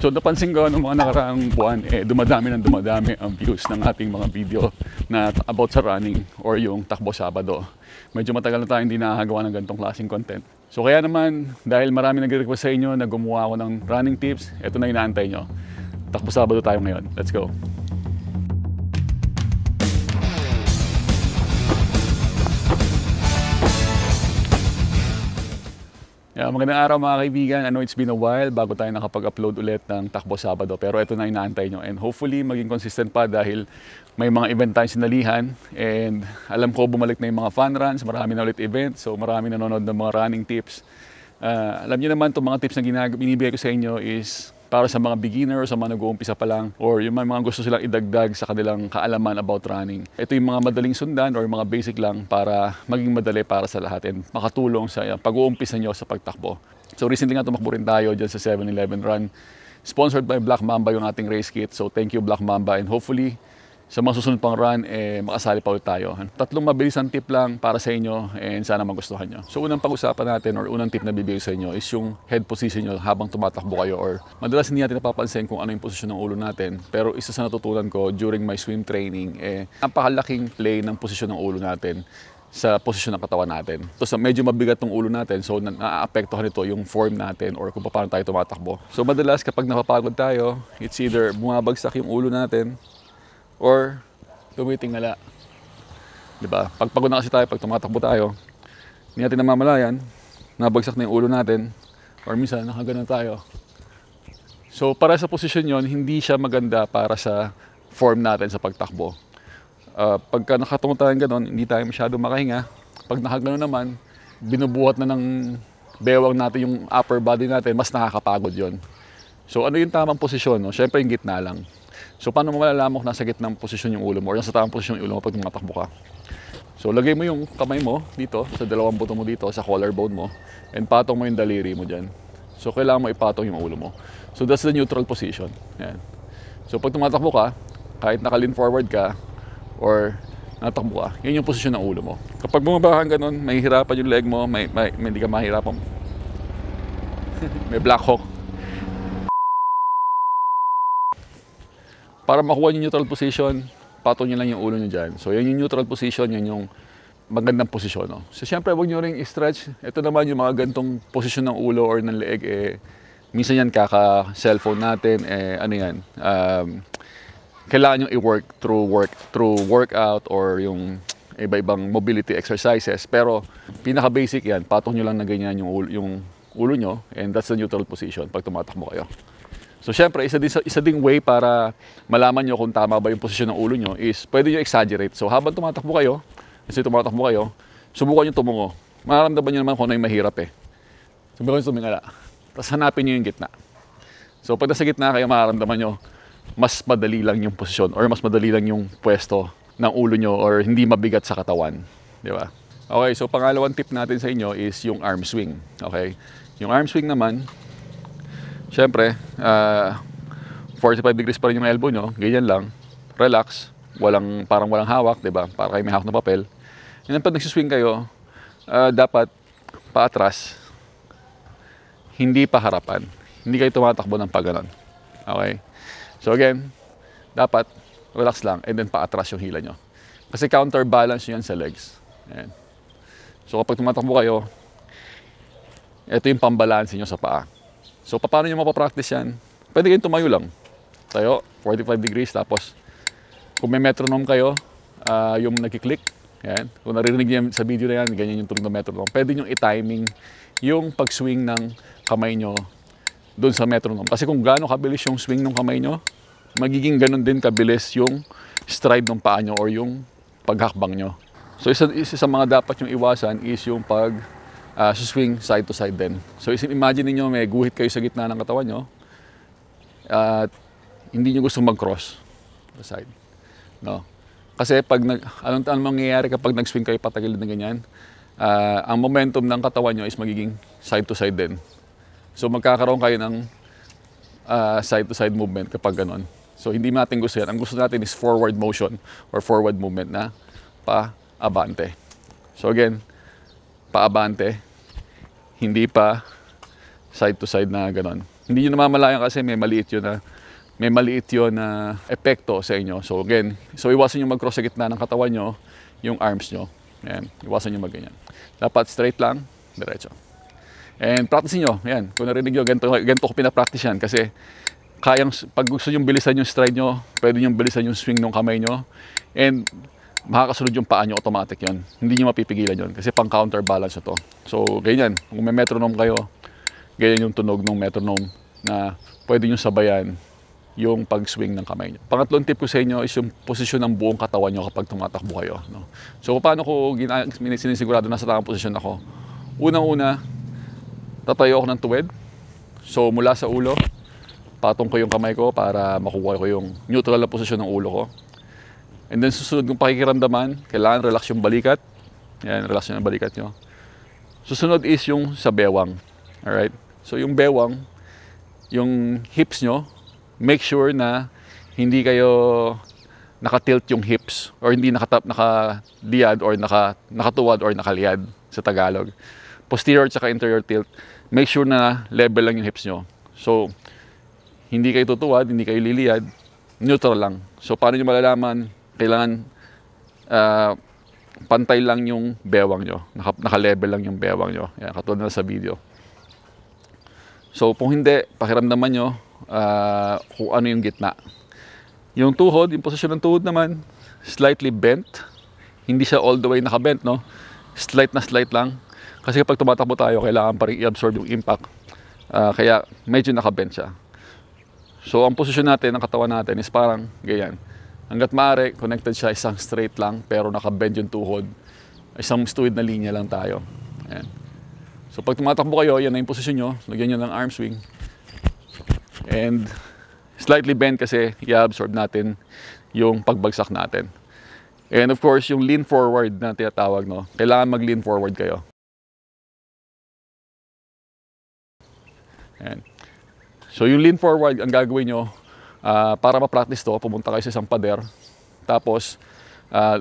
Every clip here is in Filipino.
So napansin ko ng mga nakaraang buwan, dumadami ang views ng ating mga video na about sa running or yung Takbo Sabado. Medyo matagal na tayo hindi nakakagawa ng ganitong klaseng content. So kaya naman, dahil marami nagre-request sa inyo na gumawa ako ng running tips, ito na inaantay nyo. Takbo Sabado tayo ngayon. Let's go! Magandang araw mga kaibigan. It's been a while bago tayo nakapag-upload ulit ng Takbo Sabado. Pero ito na inaantay nyo. And hopefully maging consistent pa dahil may mga event tayong sinalihan. And alam ko bumalik na yung mga fun runs. Marami na ulit event. So marami nanonood ng mga running tips. Alam niyo naman itong mga tips na binibigay ko sa inyo is para sa mga beginner, sa mga nag-uumpisa pa lang, or yung mga gusto silang idagdag sa kanilang kaalaman about running. Ito yung mga madaling sundan or mga basic lang para maging madali para sa lahat and makatulong sa pag-uumpisa nyo sa pagtakbo. So recently nga tumakbo rin tayo dyan sa 7-Eleven run. Sponsored by Black Mamba yung ating race kit. So thank you Black Mamba, and hopefully sa mga susunod pang run, makasali pa ulit tayo. Tatlong mabilisang tip lang para sa inyo and sana magustuhan nyo. So unang pag-usapan natin or unang tip na bibigay sa inyo is yung head position nyo habang tumatakbo kayo, or madalas hindi natin napapansin kung ano yung posisyon ng ulo natin. Pero isa sa natutunan ko during my swim training, napakalaking play ng posisyon ng ulo natin sa posisyon ng katawan natin. So medyo mabigat ng ulo natin, so naaapektuhan ito yung form natin or kung paano tayo tumatakbo. So madalas kapag napapagod tayo, it's either bumabagsak yung ulo natin or tumitingala. Diba? Pagpagod na kasi tayo, pag tumatakbo tayo, hindi natin namamalayan, nabagsak na yung ulo natin, or minsan nakaganon tayo. So para sa posisyon yon, hindi siya maganda para sa form natin sa pagtakbo. Pagka nakatungo tayo ganon, hindi tayo masyado makahinga. Pag nakaganon naman, binubuhat na ng bewang natin yung upper body natin, mas nakakapagod yon. So ano yung tamang posisyon? No? Siyempre yung gitna lang. So paano mo malalaman kung nasa gitnang posisyon yung ulo mo or nasa tamang posisyon yung ulo mo pag tumatakbo ka? So lagay mo yung kamay mo dito, sa dalawang buto mo dito, sa collarbone mo, and patong mo yung daliri mo dyan. So kailangan mo ipatong yung ulo mo. So that's the neutral position. Yan. So pag tumatakbo ka, kahit naka-lean forward ka or natakbo ka, yun yung posisyon ng ulo mo. Kapag bumaba ka ganun, may hirapan yung leg mo, hindi ka mahirapan. May black hawk. Para makuha yung neutral position, patong nyo lang yung ulo nyo dyan. So yan yung neutral position, yan yung magandang posisyon. No? So siyempre, huwag nyo rin i-stretch. Ito naman yung mga gantong posisyon ng ulo or ng leeg. Minsan yan kaka-cellphone natin. Ano yan? Kailangan nyo i-work through workout or yung iba-ibang mobility exercises. Pero pinaka-basic yan, patong nyo lang na ganyan yung ulo nyo, and that's the neutral position pag tumatakbo kayo. So syempre, isa ding way para malaman nyo kung tama ba yung posisyon ng ulo nyo is pwede nyo exaggerate. So habang tumatakbo kayo, subukan nyo tumungo. Mararamdaman nyo naman kung ano yung mahirap Subukan nyo tumingala. Tapos hanapin nyo yung gitna. So pag nasa gitna kayo, mararamdaman nyo mas madali lang yung posisyon or mas madali lang yung pwesto ng ulo nyo or hindi mabigat sa katawan. Di ba? Okay, so pangalawang tip natin sa inyo is yung arm swing. Okay? Yung arm swing naman, siyempre, 45 degrees pa rin yung elbow nyo, ganyan lang, relax, parang walang hawak, diba? Para kayo may hawak na papel. And then pag nagsiswing kayo, dapat paatras, hindi pa harapan. Hindi kayo tumatakbo ng pagganon. Okay? So again, dapat relax lang and then paatras yung hila nyo. Kasi counterbalance yan sa legs. Ayan. So kapag tumatakbo kayo, ito yung pambalansin nyo sa paa. So, paano nyo mapapractice yan? Pwede kayong tumayo lang. Tayo, 45 degrees. Tapos, kung may metronome kayo, yung nagkiklik, yan. Kung naririnig niyo sa video na yan, ganyan yung tunog ng metronome. Pwede nyo i-timing yung pag-swing ng kamay nyo doon sa metronome. Kasi kung gaano kabilis yung swing ng kamay nyo, magiging ganun din kabilis yung stride ng paa nyo or yung paghakbang nyo. So, isa sa mga dapat yung iwasan is yung swing side to side din. So imagine niyo may guhit kayo sa gitna ng katawan nyo at hindi nyo gusto mag-cross sa side. No? Kasi pag anong mangyayari kapag nag-swing kayo patagilid na ganyan, ang momentum ng katawan nyo is magiging side to side din. So magkakaroon kayo ng side to side movement kapag ganon. So hindi natin gusto yan. Ang gusto natin is forward motion or forward movement na pa-abante. So again, paabante, hindi pa side to side na ganon. Hindi nyo namamalayan kasi may maliit yun na epekto sa inyo. So again, iwasan nyo mag-cross sa gitna ng katawan nyo, yung arms nyo. Ayan, iwasan nyo mag-ganyan. Dapat straight lang, diretso. And practice nyo, ayan, kung narinig nyo, ganito ko pinapractice yan kasi pag gusto nyo bilisan yung stride nyo, pwede nyo bilisan yung swing ng kamay nyo, and makakasunod yung paa nyo, automatic yun. Hindi nyo mapipigilan yun kasi pang counterbalance na to. So ganyan, kung may metronome kayo, ganyan yung tunog ng metronome na pwede nyo sabayan yung pag-swing ng kamay nyo. Pangatlong tip ko sa inyo is yung posisyon ng buong katawan nyo kapag tumatakbo kayo. No? So paano ko sinisigurado na sa tamang posisyon ako? Unang-una, tatayo ako ng tuwid. So mula sa ulo, patong ko yung kamay ko para makuha ko yung neutral na posisyon ng ulo ko. And then susunod kong pakikiramdaman, kailangan relax yung balikat. Yan, relax yung balikat nyo. Susunod is yung sa bewang. Alright? So yung bewang, yung hips nyo, make sure na hindi kayo nakatilt yung hips or hindi nakaliad or nakatuwad or nakaliad sa Tagalog. Posterior at interior tilt, make sure na level lang yung hips nyo. So, hindi kayo tutuwad, hindi kayo liliyad, neutral lang. So, paano nyo malalaman? Kailangan pantay lang yung bewang nyo. Naka-level lang yung bewang nyo. Yan, katulad na sa video. So, kung hindi, pakiramdaman nyo kung ano yung gitna. Yung tuhod, yung posisyon ng tuhod naman, slightly bent. Hindi siya all the way nakabent, no? Slight na slight lang. Kasi kapag tumatakbo tayo, kailangan pa rin i-absorb yung impact. Kaya medyo nakabent siya. So, ang posisyon natin, ng katawan natin is parang ganyan. Hanggat maaari, connected siya, isang straight lang, pero nakabend yung tuhod. Isang tuwid na linya lang tayo. Ayan. So, pag tumatakbo kayo, yan na yung posisyon nyo. Lagyan nyo ng arm swing. And slightly bend kasi i-absorb natin yung pagbagsak natin. And of course, yung lean forward na tinatawag, no? Kailangan mag-lean forward kayo. Ayan. So yung lean forward, ang gagawin nyo, para ma-practice to, pumunta kayo sa isang pader. Tapos,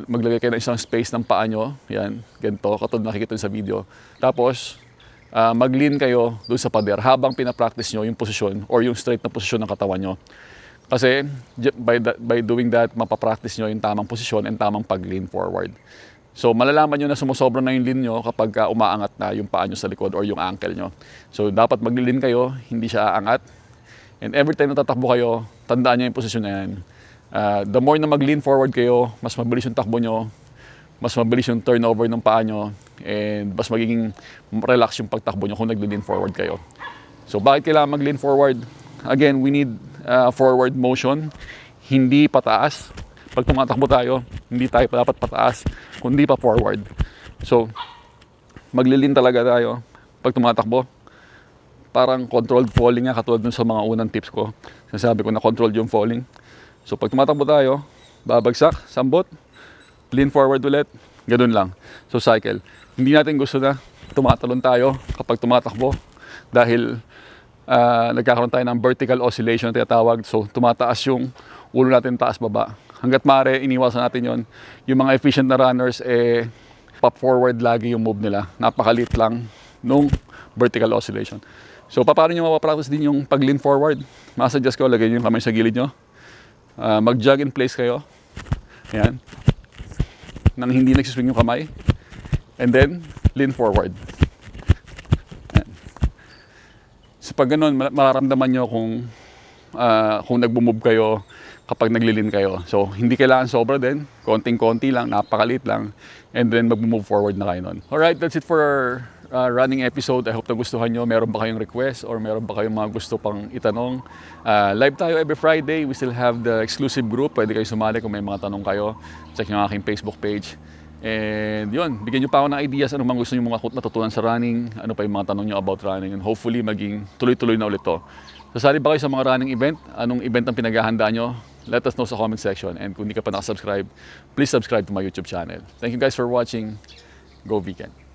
maglagay kayo ng isang space ng paa nyo. Yan, ganito, katulad nakikita sa video. Tapos, mag-lean kayo doon sa pader habang pinapractice nyo yung posisyon or yung straight na posisyon ng katawan nyo. Kasi by doing that, mapapractice nyo yung tamang posisyon and tamang pag-lean forward. So malalaman nyo na sumusobra na yung lean nyo kapag umaangat na yung paa nyo sa likod or yung ankle nyo. So dapat mag-lean kayo, hindi siya aangat. And every time na tatakbo kayo, tandaan nyo yung posisyon na yan. The more na mag-lean forward kayo, mas mabilis yung takbo nyo, mas mabilis yung turnover ng paa nyo, and mas magiging relax yung pagtakbo nyo kung nag-lean forward kayo. So bakit kailangan mag-lean forward? Again, we need forward motion, hindi pataas. Pag tumatakbo tayo, hindi tayo dapat pataas, kundi pa forward. So, mag-lean talaga tayo pag tumatakbo. Parang controlled falling nga, katulad dun sa mga unang tips ko. Sinasabi ko na controlled yung falling. So, pag tumatakbo tayo, babagsak, sambot, lean forward ulit, ganun lang. So, cycle. Hindi natin gusto na tumatalon tayo kapag tumatakbo dahil nagkakaroon tayo ng vertical oscillation na tinatawag. So, tumataas yung ulo natin taas-baba. Hanggat maaari, iniwasan natin yon. Yung mga efficient na runners, pop forward lagi yung move nila. Napakalit lang nung vertical oscillation. So, paano nyo mapapractice din yung pag-lean forward? Masuggest ko, lagay nyo yung kamay sa gilid nyo. Mag-jog in place kayo. Ayan. Nang hindi nagsiswing yung kamay. And then, lean forward. Ayan. So, pag ganun, mararamdaman nyo kung nagbo-move kayo kapag naglilin kayo. So, hindi kailangan sobra din. Konting-konti lang, napakalit lang. And then, mag-move forward na kayo nun. Alright, that's it for our running episode. I hope nagustuhan nyo. Meron ba kayong request or meron ba kayong mga gusto pang itanong? Live tayo every Friday. We still have the exclusive group. Pwede kayo sumali kung may mga tanong kayo. Check yung aking Facebook page. And yun, bigyan nyo pa ako ng ideas. Ano bang gusto nyo mga natutunan sa running? Ano pa yung mga tanong nyo about running? And hopefully, maging tuloy-tuloy na ulit to. Sasali ba kayo sa mga running event? Anong event ang pinaghahandaan nyo? Let us know sa comment section. And kung hindi ka pa nakasubscribe, please subscribe to my YouTube channel. Thank you guys for watching. Go Weekend!